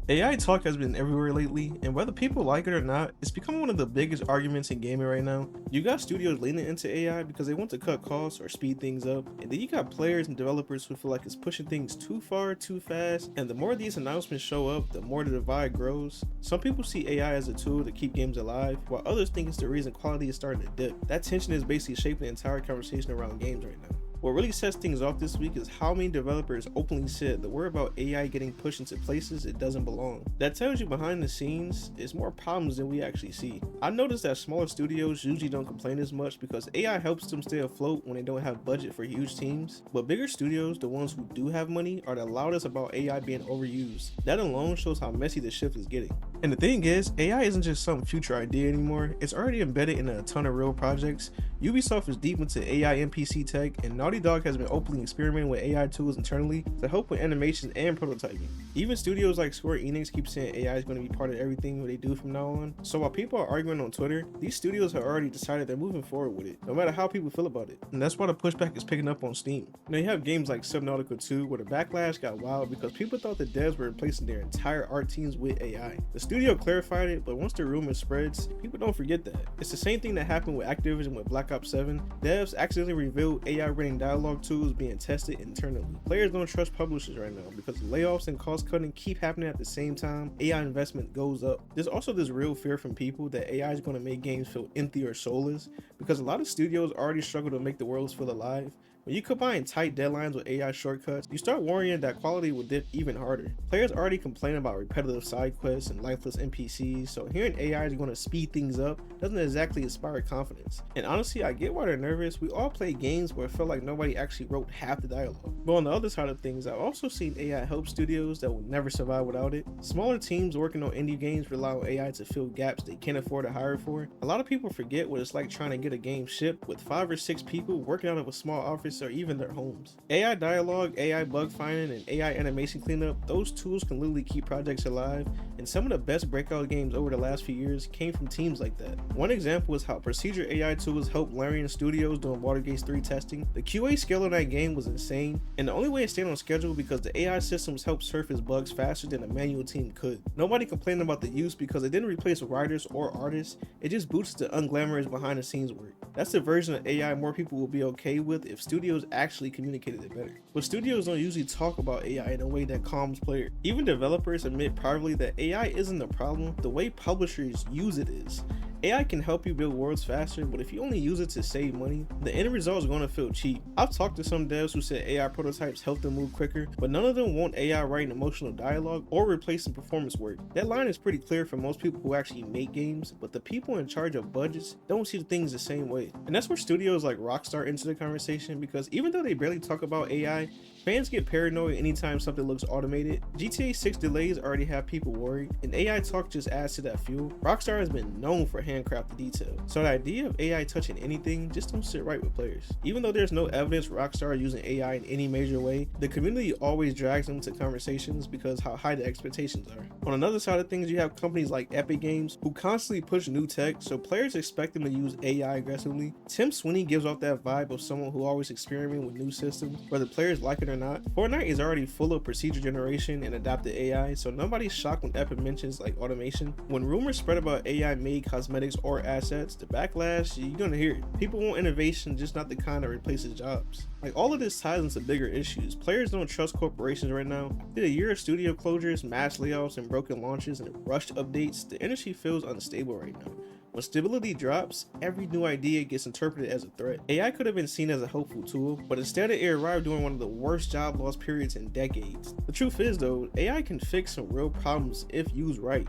AI talk has been everywhere lately, and whether people like it or not, it's become one of the biggest arguments in gaming right now. You got studios leaning into AI because they want to cut costs or speed things up, and then you got players and developers who feel like it's pushing things too far, too fast, and the more these announcements show up, the more the divide grows. Some people see AI as a tool to keep games alive, while others think it's the reason quality is starting to dip. That tension is basically shaping the entire conversation around games right now. What really sets things off this week is how many developers openly said that we're about AI getting pushed into places it doesn't belong. That tells you behind the scenes, it's more problems than we actually see. I noticed that smaller studios usually don't complain as much because AI helps them stay afloat when they don't have budget for huge teams, but bigger studios, the ones who do have money, are the loudest about AI being overused. That alone shows how messy the shift is getting. And the thing is, AI isn't just some future idea anymore, it's already embedded in a ton of real projects. Ubisoft is deep into AI NPC tech, and Naughty Dog has been openly experimenting with AI tools internally to help with animations and prototyping. Even studios like Square Enix keep saying AI is going to be part of everything they do from now on. So while people are arguing on Twitter, these studios have already decided they're moving forward with it, no matter how people feel about it. And that's why the pushback is picking up on Steam. Now you have games like Subnautica 2 where the backlash got wild because people thought the devs were replacing their entire art teams with AI. The studio clarified it, but once the rumor spreads, people don't forget that. It's the same thing that happened with Activision with Black Ops 7. Devs accidentally revealed AI writing dialogue tools being tested internally. Players don't trust publishers right now because layoffs and cost cutting keep happening at the same time AI investment goes up. There's also this real fear from people that AI is going to make games feel empty or soulless because a lot of studios already struggle to make the worlds feel alive. When you combine tight deadlines with AI shortcuts, you start worrying that quality will dip even harder. Players already complain about repetitive side quests and lifeless NPCs, so hearing AI is going to speed things up doesn't exactly inspire confidence. And honestly, I get why they're nervous. We all play games where it felt like nobody actually wrote half the dialogue. But on the other side of things, I've also seen AI help studios that will never survive without it. Smaller teams working on indie games rely on AI to fill gaps they can't afford to hire for. A lot of people forget what it's like trying to get a game shipped with 5 or 6 people working out of a small office or even their homes. AI dialogue, AI bug finding, and AI animation cleanup, those tools can literally keep projects alive, and some of the best breakout games over the last few years came from teams like that. One example is how procedure AI tools helped Larian Studios doing Watergate 3 testing. The QA scale of that game was insane, and the only way it stayed on schedule because the AI systems helped surface bugs faster than a manual team could. Nobody complained about the use because it didn't replace writers or artists, it just boosts the unglamorous behind the scenes work. That's the version of AI more people will be okay with if studios actually communicated it better. But studios don't usually talk about AI in a way that calms players. Even developers admit privately that AI isn't the problem, the way publishers use it is. AI can help you build worlds faster, but if you only use it to save money, the end result is going to feel cheap. I've talked to some devs who said AI prototypes help them move quicker, but none of them want AI writing emotional dialogue or replacing performance work. That line is pretty clear for most people who actually make games, but the people in charge of budgets don't see things the same way. And that's where studios like Rockstar enter the conversation because even though they barely talk about AI, fans get paranoid anytime something looks automated. GTA 6 delays already have people worried, and AI talk just adds to that fuel. Rockstar has been known for handcrafted detail, so the idea of AI touching anything just don't sit right with players. Even though there's no evidence Rockstar using AI in any major way, the community always drags them to conversations because how high the expectations are. On another side of things, you have companies like Epic Games who constantly push new tech, so players expect them to use AI aggressively. Tim Sweeney gives off that vibe of someone who always experimenting with new systems, whether players like it or not. Fortnite is already full of procedure generation and adapted AI, so nobody's shocked when Epic mentions like automation. When rumors spread about AI made cosmetics or assets, the backlash, you're gonna hear it. People want innovation, just not the kind that replaces jobs. Like all of this ties into bigger issues. Players don't trust corporations right now. After a year of studio closures, mass layoffs, and broken launches and rushed updates, the industry feels unstable right now. When stability drops, every new idea gets interpreted as a threat. AI could have been seen as a helpful tool, but instead it arrived during one of the worst job loss periods in decades. The truth is though, AI can fix some real problems if used right.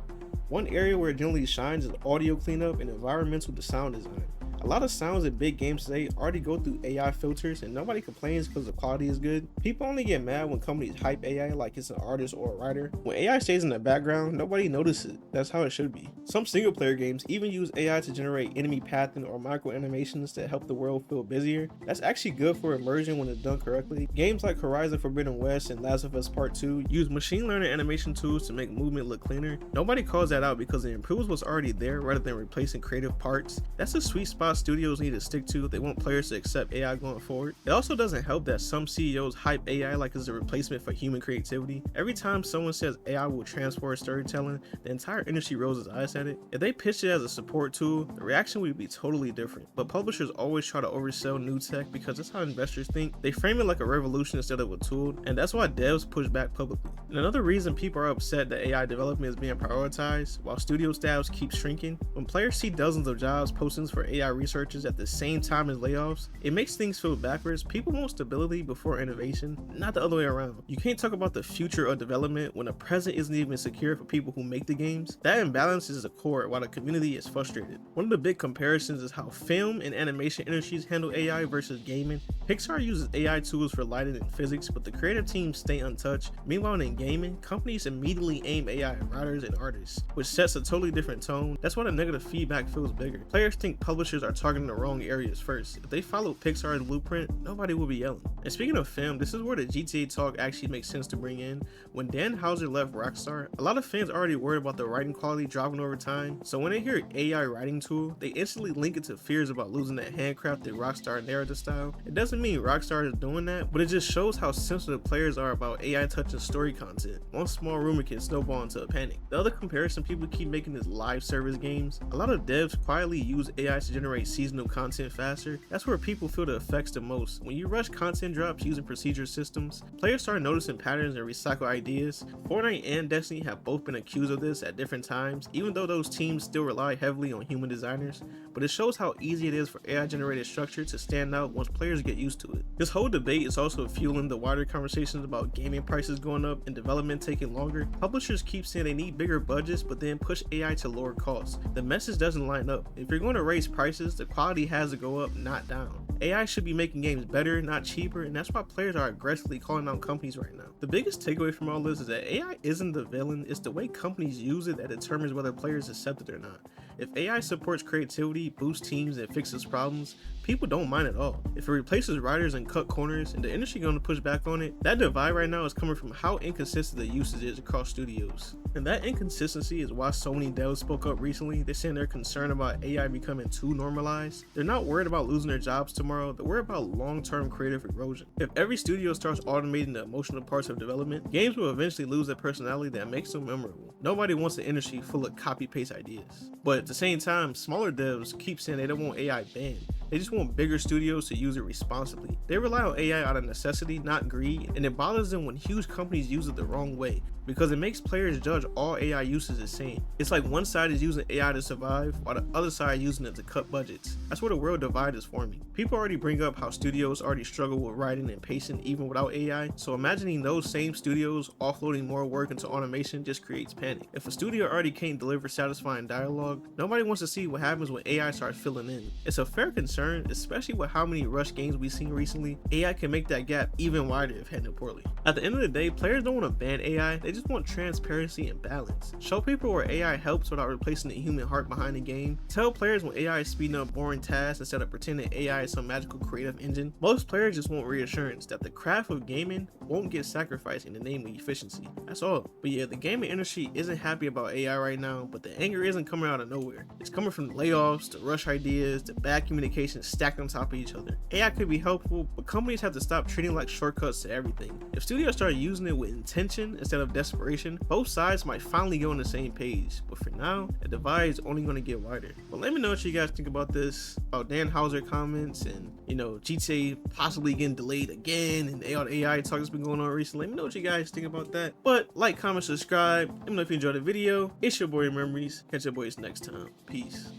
One area where it generally shines is audio cleanup and environmental sound design. A lot of sounds in big games today already go through AI filters and nobody complains because the quality is good. People only get mad when companies hype AI like it's an artist or a writer. When AI stays in the background, nobody notices it. That's how it should be. Some single player games even use AI to generate enemy pathing or micro animations that help the world feel busier. That's actually good for immersion when it's done correctly. Games like Horizon Forbidden West and Last of Us Part 2 use machine learning animation tools to make movement look cleaner. Nobody calls that out because it improves what's already there rather than replacing creative parts. That's a sweet spot lot of studios need to stick to if they want players to accept AI going forward. It also doesn't help that some CEOs hype AI like it's a replacement for human creativity. Every time someone says AI will transform storytelling, the entire industry rolls its eyes at it. If they pitched it as a support tool, the reaction would be totally different. But publishers always try to oversell new tech because that's how investors think. They frame it like a revolution instead of a tool, and that's why devs push back publicly. And another reason people are upset that AI development is being prioritized while studio staffs keep shrinking. When players see dozens of jobs postings for AI researchers at the same time as layoffs, it makes things feel backwards. People want stability before innovation, not the other way around. You can't talk about the future of development when the present isn't even secure for people who make the games. That imbalance is the core while the community is frustrated. One of the big comparisons is how film and animation industries handle AI versus gaming. Pixar uses AI tools for lighting and physics, but the creative teams stay untouched. Meanwhile, in gaming, companies immediately aim AI at writers and artists, which sets a totally different tone. That's why the negative feedback feels bigger. Players think publishers are targeting the wrong areas first. If they follow Pixar's blueprint, nobody will be yelling. And speaking of film, this is where the GTA talk actually makes sense to bring in. When Dan Houser left Rockstar, a lot of fans already worried about the writing quality dropping over time, so when they hear AI writing tool, they instantly link it to fears about losing that handcrafted Rockstar narrative style. It doesn't mean Rockstar is doing that, but it just shows how sensitive players are about AI touching story content. One small rumor can snowball into a panic. The other comparison people keep making is live service games. A lot of devs quietly use AI to generate seasonal content faster. That's where people feel the effects the most. When you rush content drops using procedure systems, players start noticing patterns and recycle ideas. Fortnite and Destiny have both been accused of this at different times, even though those teams still rely heavily on human designers. But it shows how easy it is for AI generated structure to stand out once players get used to it. This whole debate is also fueling the wider conversations about gaming prices going up and development taking longer. Publishers keep saying they need bigger budgets, but then push AI to lower costs. The message doesn't line up. If you're going to raise prices, the quality has to go up, not down. AI should be making games better, not cheaper, and that's why players are aggressively calling out companies right now. The biggest takeaway from all this is that AI isn't the villain, it's the way companies use it that determines whether players accept it or not. If AI supports creativity, boosts teams, and fixes problems, people don't mind at all. If it replaces writers and cut corners, and the industry going to push back on it, that divide right now is coming from how inconsistent the usage is across studios. And that inconsistency is why so many devs spoke up recently. They're saying they're concerned about AI becoming too normalized. They're not worried about losing their jobs tomorrow, they're worried about long-term creative erosion. If every studio starts automating the emotional parts of development, games will eventually lose their personality that makes them memorable. Nobody wants an industry full of copy-paste ideas. But at the same time, smaller devs keep saying they don't want AI banned. They just want bigger studios to use it responsibly. They rely on AI out of necessity, not greed, and it bothers them when huge companies use it the wrong way, because it makes players judge all AI uses the same. It's like one side is using AI to survive, while the other side using it to cut budgets. That's where the world divide is forming. People already bring up how studios already struggle with writing and pacing even without AI, so imagining those same studios offloading more work into automation just creates panic. If a studio already can't deliver satisfying dialogue, nobody wants to see what happens when AI starts filling in. It's a fair concern, especially with how many rush games we've seen recently. AI can make that gap even wider if handled poorly. At the end of the day, players don't want to ban AI, they just want transparency and balance. Show people where AI helps without replacing the human heart behind the game. Tell players when AI is speeding up boring tasks instead of pretending AI is some magical creative engine. Most players just want reassurance that the craft of gaming won't get sacrificed in the name of efficiency. That's all. But yeah, the gaming industry isn't happy about AI right now, but the anger isn't coming out of nowhere. It's coming from the layoffs, the rush ideas, the bad communication stacked on top of each other. AI could be helpful, but companies have to stop treating like shortcuts to everything. If studios start using it with intention instead of desperation, both sides might finally go on the same page. But for now, the divide is only going to get wider. But let me know what you guys think about this, about Dan Houser comments, and GTA possibly getting delayed again, and all the AI talk that's been going on recently. Let me know what you guys think about that. But like, comment, subscribe. Let me know if you enjoyed the video. It's your boy Memories. Catch your boys next time. Peace.